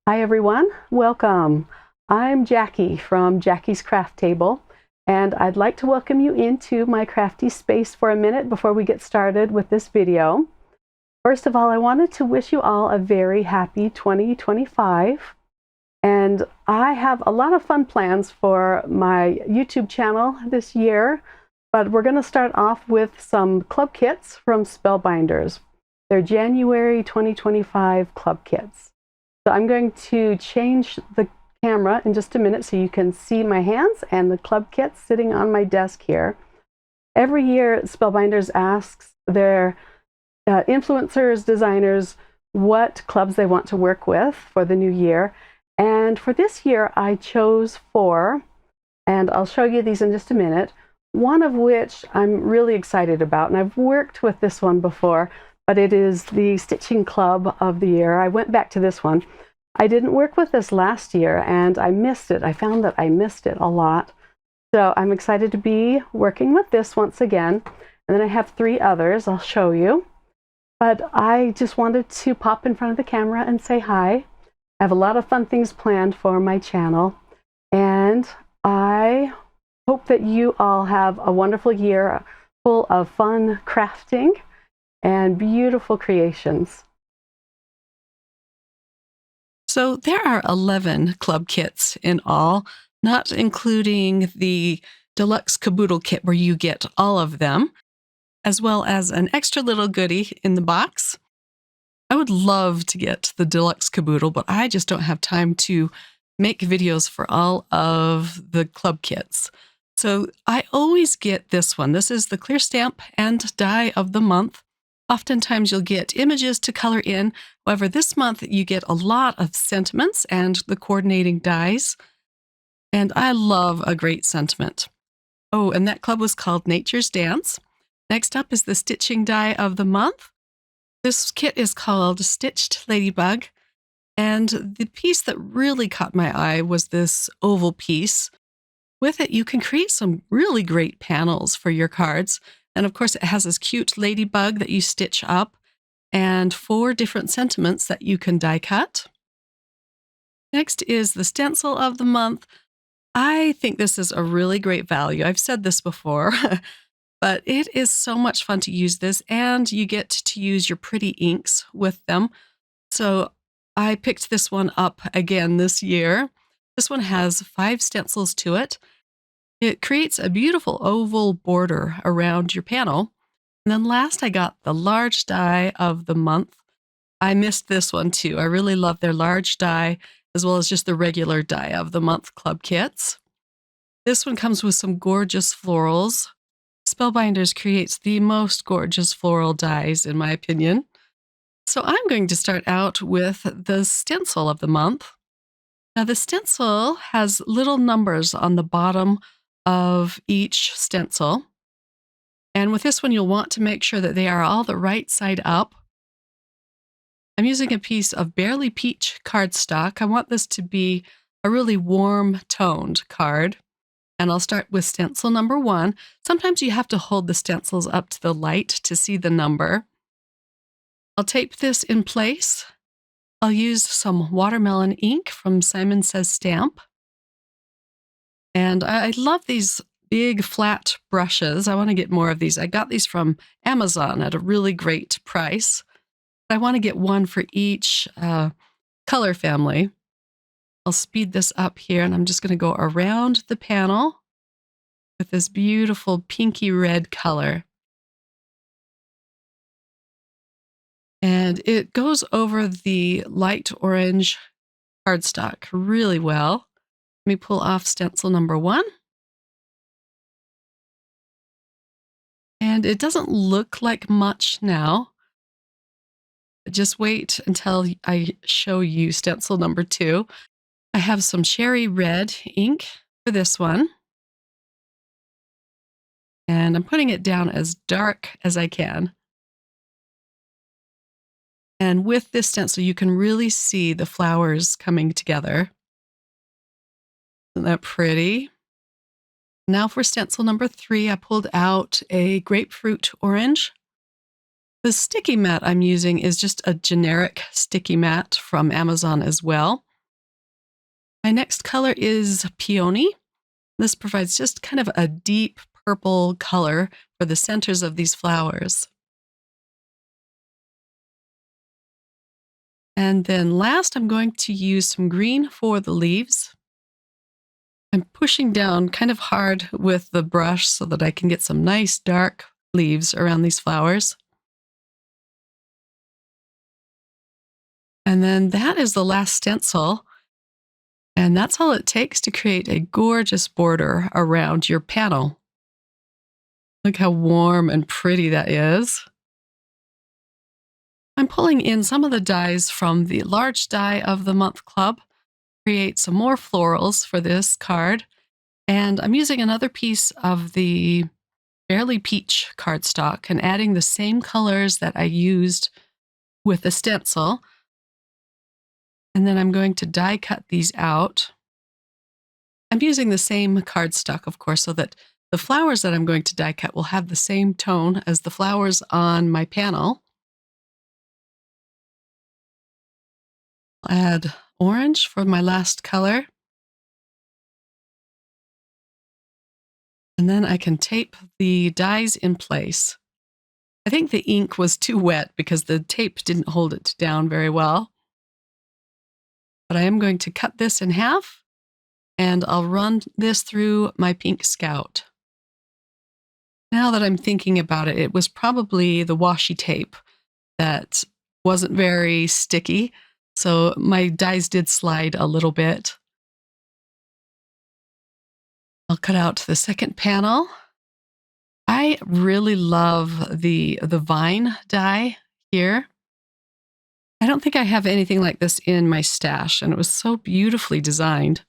Hi everyone, welcome. I'm Jackie from Jackie's Craft Table, and I'd like to welcome you into my crafty space for a minute before we get started with this video. First of all, I wanted to wish you all a very happy 2025, and I have a lot of fun plans for my YouTube channel this year, but we're going to start off with some club kits from Spellbinders. They're January 2025 club kits. So I'm going to change the camera in just a minute so you can see my hands and the club kits sitting on my desk here. Every year, Spellbinders asks their influencers, designers, what clubs they want to work with for the new year. And for this year, I chose 4, and I'll show you these in just a minute, one of which I'm really excited about, and I've worked with this one before, but it is the Stitching Club of the year. I went back to this one. I didn't work with this last year, and I missed it. I found that I missed it a lot. So I'm excited to be working with this once again. And then I have 3 others I'll show you. But I just wanted to pop in front of the camera and say hi. I have a lot of fun things planned for my channel, and I hope that you all have a wonderful year full of fun crafting and beautiful creations. So there are 11 club kits in all, not including the deluxe caboodle kit where you get all of them, as well as an extra little goodie in the box. I would love to get the deluxe caboodle, but I just don't have time to make videos for all of the club kits. So I always get this one. This is the clear stamp and die of the month. Oftentimes you'll get images to color in. However, this month you get a lot of sentiments and the coordinating dies. And I love a great sentiment. Oh, and that club was called Nature's Dance. Next up is the stitching die of the month. This kit is called Stitched Ladybug. And the piece that really caught my eye was this oval piece. With it, you can create some really great panels for your cards. And of course, it has this cute ladybug that you stitch up and 4 different sentiments that you can die cut. Next is the stencil of the month. I think this is a really great value. I've said this before, but it is so much fun to use this, and you get to use your pretty inks with them. So I picked this one up again this year. This one has 5 stencils to it. It creates a beautiful oval border around your panel. And then last, I got the large die of the month. I missed this one too. I really love their large die, as well as just the regular die of the month club kits. This one comes with some gorgeous florals. Spellbinders creates the most gorgeous floral dies, in my opinion. So I'm going to start out with the stencil of the month. Now, the stencil has little numbers on the bottom of each stencil. And with this one, you'll want to make sure that they are all the right side up. I'm using a piece of Barely Peach cardstock. I want this to be a really warm toned card. And I'll start with stencil number 1. Sometimes you have to hold the stencils up to the light to see the number. I'll tape this in place. I'll use some watermelon ink from Simon Says Stamp. And I love these big flat brushes. I want to get more of these. I got these from Amazon at a really great price. I want to get one for each color family. I'll speed this up here, and I'm just going to go around the panel with this beautiful pinky red color. And it goes over the light orange cardstock really well. Let me pull off stencil number 1. And it doesn't look like much now. Just wait until I show you stencil number 2. I have some cherry red ink for this one. And I'm putting it down as dark as I can. And with this stencil, you can really see the flowers coming together. Isn't that pretty? Now for stencil number 3, I pulled out a grapefruit orange. The sticky mat I'm using is just a generic sticky mat from Amazon as well. My next color is Peony. This provides just kind of a deep purple color for the centers of these flowers. And then last, I'm going to use some green for the leaves. I'm pushing down kind of hard with the brush so that I can get some nice dark leaves around these flowers. And then that is the last stencil. And that's all it takes to create a gorgeous border around your panel. Look how warm and pretty that is. I'm pulling in some of the dies from the large die of the month club, create some more florals for this card. And I'm using another piece of the Barely Peach cardstock and adding the same colors that I used with the stencil. And then I'm going to die cut these out. I'm using the same cardstock, of course, so that the flowers that I'm going to die cut will have the same tone as the flowers on my panel. I'll add orange for my last color. And then I can tape the dies in place. I think the ink was too wet because the tape didn't hold it down very well. But I am going to cut this in half, and I'll run this through my pink Scout. Now that I'm thinking about it, it was probably the washi tape that wasn't very sticky, so my dies did slide a little bit. I'll cut out the second panel. I really love the vine die here. I don't think I have anything like this in my stash, and it was so beautifully designed.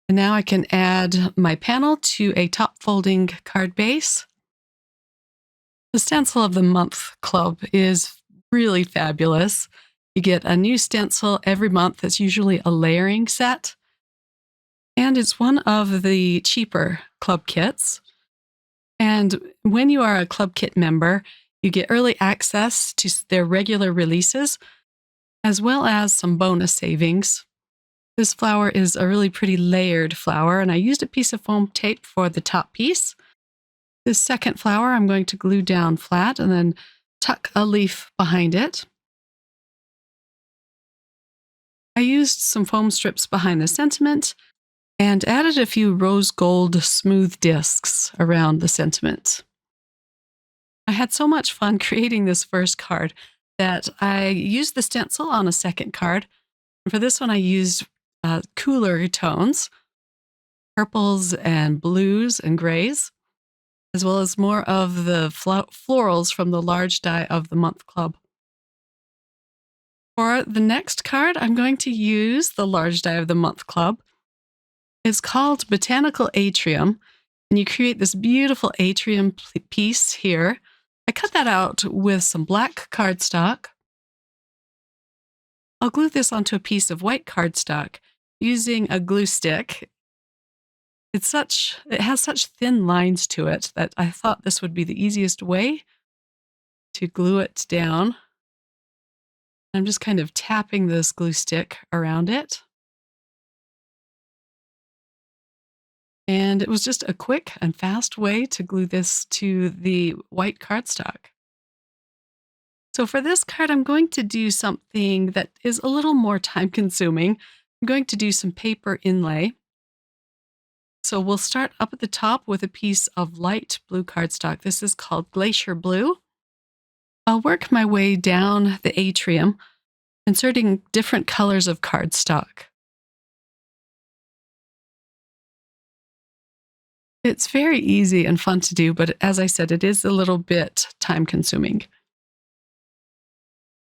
And now I can add my panel to a top folding card base. The stencil of the month club is really fabulous. You get a new stencil every month. It's usually a layering set. And it's one of the cheaper club kits. And when you are a club kit member, you get early access to their regular releases, as well as some bonus savings. This flower is a really pretty layered flower, and I used a piece of foam tape for the top piece. This second flower I'm going to glue down flat and then tuck a leaf behind it. I used some foam strips behind the sentiment and added a few rose gold smooth discs around the sentiment. I had so much fun creating this first card that I used the stencil on a second card. And for this one, I used cooler tones, purples and blues and grays, as well as more of the florals from the large die of the month club. For the next card, I'm going to use the large die of the month club. It's called Botanical Atrium, and you create this beautiful atrium piece here. I cut that out with some black cardstock. I'll glue this onto a piece of white cardstock using a glue stick. It has such thin lines to it that I thought this would be the easiest way to glue it down. I'm just kind of tapping this glue stick around it. And it was just a quick and fast way to glue this to the white cardstock. So for this card, I'm going to do something that is a little more time consuming. I'm going to do some paper inlay. So we'll start up at the top with a piece of light blue cardstock. This is called Glacier Blue. I'll work my way down the atrium, inserting different colors of cardstock. It's very easy and fun to do, but as I said, it is a little bit time consuming.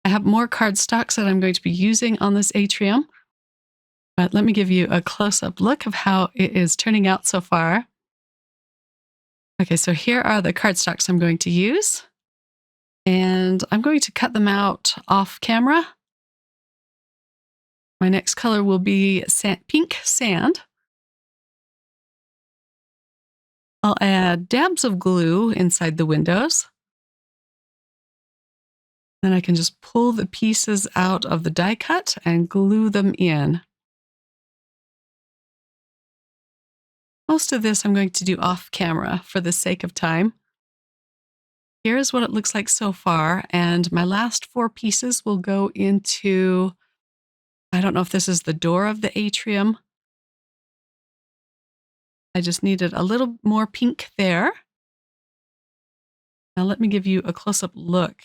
I have more cardstocks that I'm going to be using on this atrium, but let me give you a close-up look of how it is turning out so far. Okay, so here are the cardstocks I'm going to use, and I'm going to cut them out off camera. My next color will be pink sand. I'll add dabs of glue inside the windows. Then I can just pull the pieces out of the die cut and glue them in. Most of this I'm going to do off camera for the sake of time. Here's what it looks like so far, and my last 4 pieces will go into, I don't know if this is the door of the atrium. I just needed a little more pink there. Now let me give you a close-up look.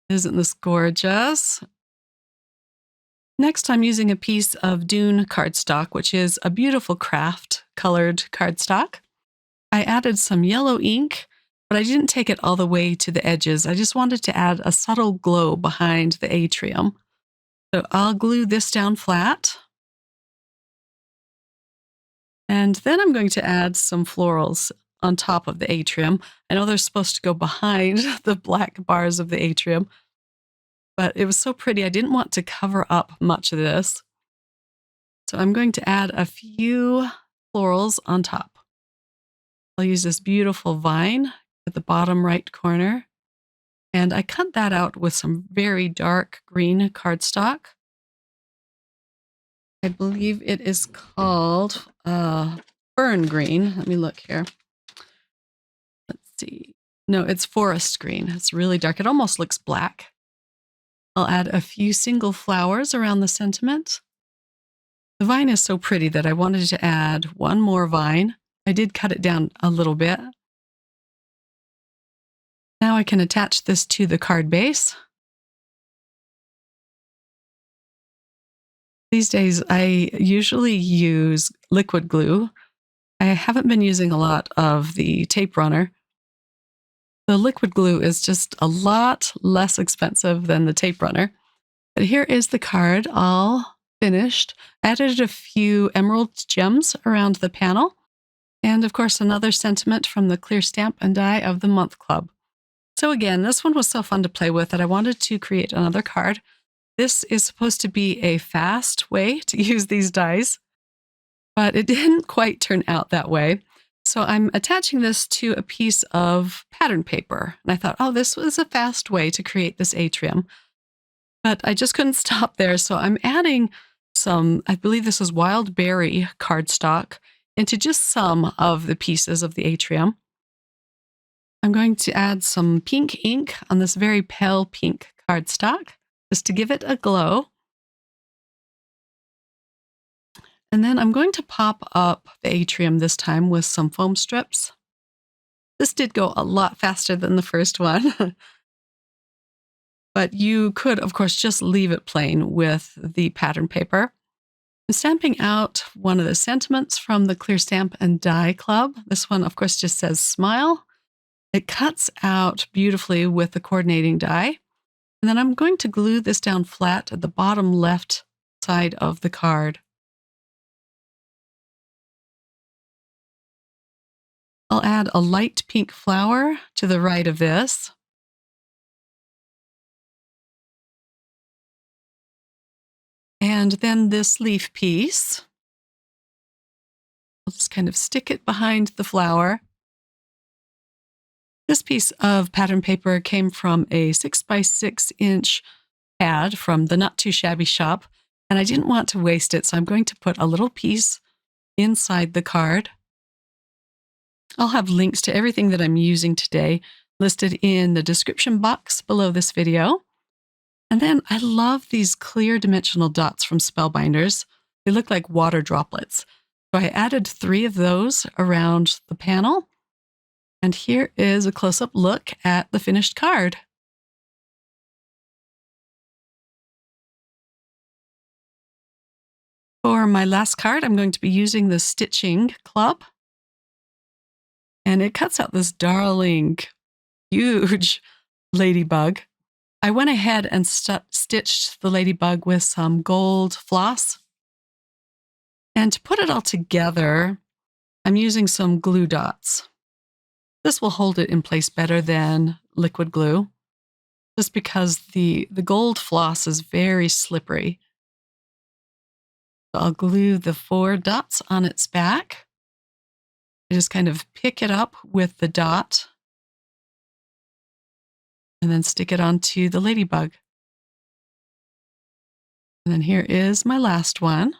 Isn't this gorgeous? Next, I'm using a piece of Dune cardstock, which is a beautiful craft colored cardstock. I added some yellow ink, but I didn't take it all the way to the edges. I just wanted to add a subtle glow behind the atrium. So I'll glue this down flat. And then I'm going to add some florals on top of the atrium. I know they're supposed to go behind the black bars of the atrium, but it was so pretty, I didn't want to cover up much of this. So I'm going to add a few florals on top. I'll use this beautiful vine at the bottom right corner, and I cut that out with some very dark green cardstock. I believe it is called fern green. Let me look here. Let's see. No, it's forest green. It's really dark. It almost looks black. I'll add a few single flowers around the sentiment. The vine is so pretty that I wanted to add one more vine. I did cut it down a little bit. Now I can attach this to the card base. These days, I usually use liquid glue. I haven't been using a lot of the tape runner. The liquid glue is just a lot less expensive than the tape runner. But here is the card all finished. I added a few emerald gems around the panel. And of course, another sentiment from the Clear Stamp and Die of the Month Club. So again, this one was so fun to play with that I wanted to create another card. This is supposed to be a fast way to use these dies, but it didn't quite turn out that way. So I'm attaching this to a piece of pattern paper. And I thought, oh, this was a fast way to create this atrium. But I just couldn't stop there. So I'm adding some, I believe this is wild berry cardstock, into just some of the pieces of the atrium. I'm going to add some pink ink on this very pale pink cardstock, just to give it a glow. And then I'm going to pop up the atrium this time with some foam strips. This did go a lot faster than the first one. But you could, of course, just leave it plain with the pattern paper. I'm stamping out one of the sentiments from the Clear Stamp and Die Club. This one, of course, just says smile. It cuts out beautifully with the coordinating die. And then I'm going to glue this down flat at the bottom left side of the card. I'll add a light pink flower to the right of this. And then this leaf piece. I'll just kind of stick it behind the flower. This piece of pattern paper came from a 6x6-inch pad from the Not Too Shabby shop, and I didn't want to waste it, so I'm going to put a little piece inside the card. I'll have links to everything that I'm using today listed in the description box below this video. And then I love these clear dimensional dots from Spellbinders. They look like water droplets. So I added 3 of those around the panel. And here is a close-up look at the finished card. For my last card, I'm going to be using the Stitching Club. And it cuts out this darling, huge ladybug. I went ahead and stitched the ladybug with some gold floss. And to put it all together, I'm using some glue dots. This will hold it in place better than liquid glue, just because the gold floss is very slippery. So I'll glue the 4 dots on its back. I just kind of pick it up with the dot and then stick it onto the ladybug. And then here is my last one.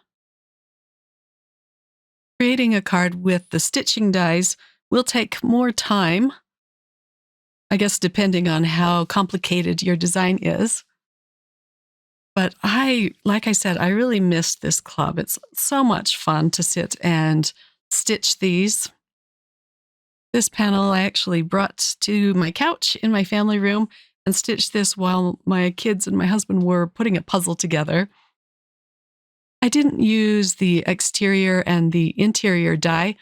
Creating a card with the stitching dies will take more time, I guess, depending on how complicated your design is. But like I said, I really missed this club. It's so much fun to sit and stitch these. This panel I actually brought to my couch in my family room and stitched this while my kids and my husband were putting a puzzle together. I didn't use the exterior and the interior die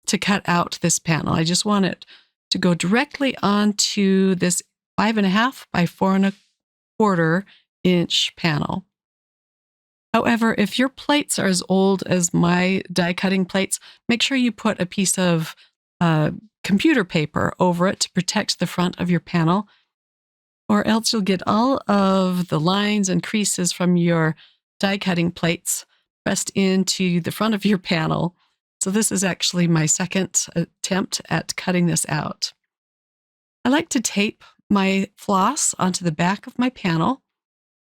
to cut out this panel. I just want it to go directly onto this 5.5 by 4.25 inch panel. However, if your plates are as old as my die cutting plates, make sure you put a piece of computer paper over it to protect the front of your panel, or else you'll get all of the lines and creases from your die cutting plates pressed into the front of your panel. So this is actually my second attempt at cutting this out. I like to tape my floss onto the back of my panel.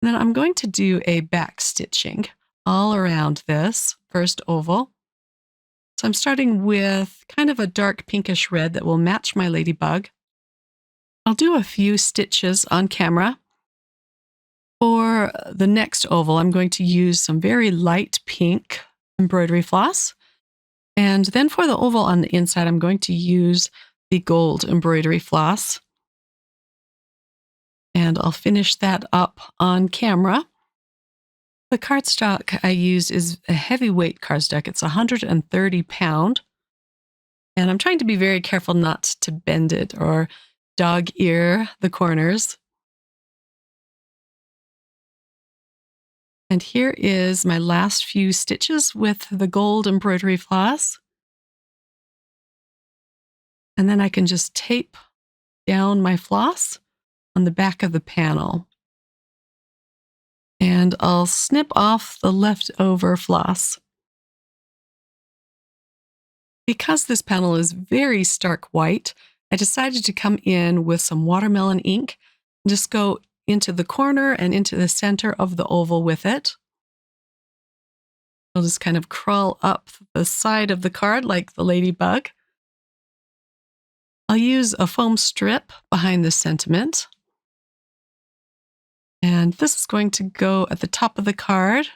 And then I'm going to do a back stitching all around this first oval. So I'm starting with kind of a dark pinkish red that will match my ladybug. I'll do a few stitches on camera. For the next oval, I'm going to use some very light pink embroidery floss. And then for the oval on the inside, I'm going to use the gold embroidery floss. And I'll finish that up on camera. The cardstock I used is a heavyweight cardstock. It's 130 pound. And I'm trying to be very careful not to bend it or dog ear the corners. And here is my last few stitches with the gold embroidery floss. And then I can just tape down my floss on the back of the panel. And I'll snip off the leftover floss. Because this panel is very stark white, I decided to come in with some watermelon ink and just go into the corner and into the center of the oval with it. I'll just kind of crawl up the side of the card like the ladybug. I'll use a foam strip behind the sentiment. And this is going to go at the top of the card.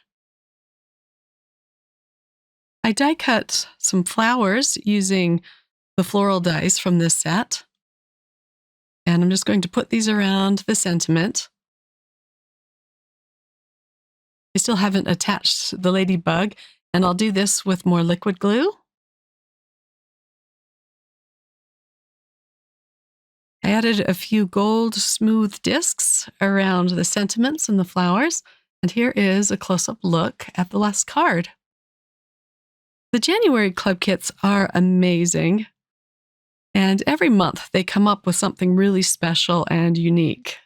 I die cut some flowers using the floral dies from this set. And I'm just going to put these around the sentiment. I still haven't attached the ladybug, and I'll do this with more liquid glue. I added a few gold smooth discs around the sentiments and the flowers, and here is a close-up look at the last card. The January club kits are amazing, and every month they come up with something really special and unique.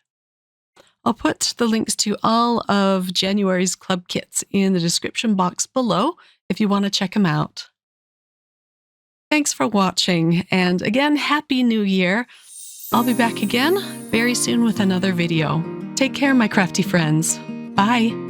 I'll put the links to all of January's club kits in the description box below if you want to check them out. Thanks for watching, and again, Happy New Year! I'll be back again very soon with another video. Take care, my crafty friends. Bye!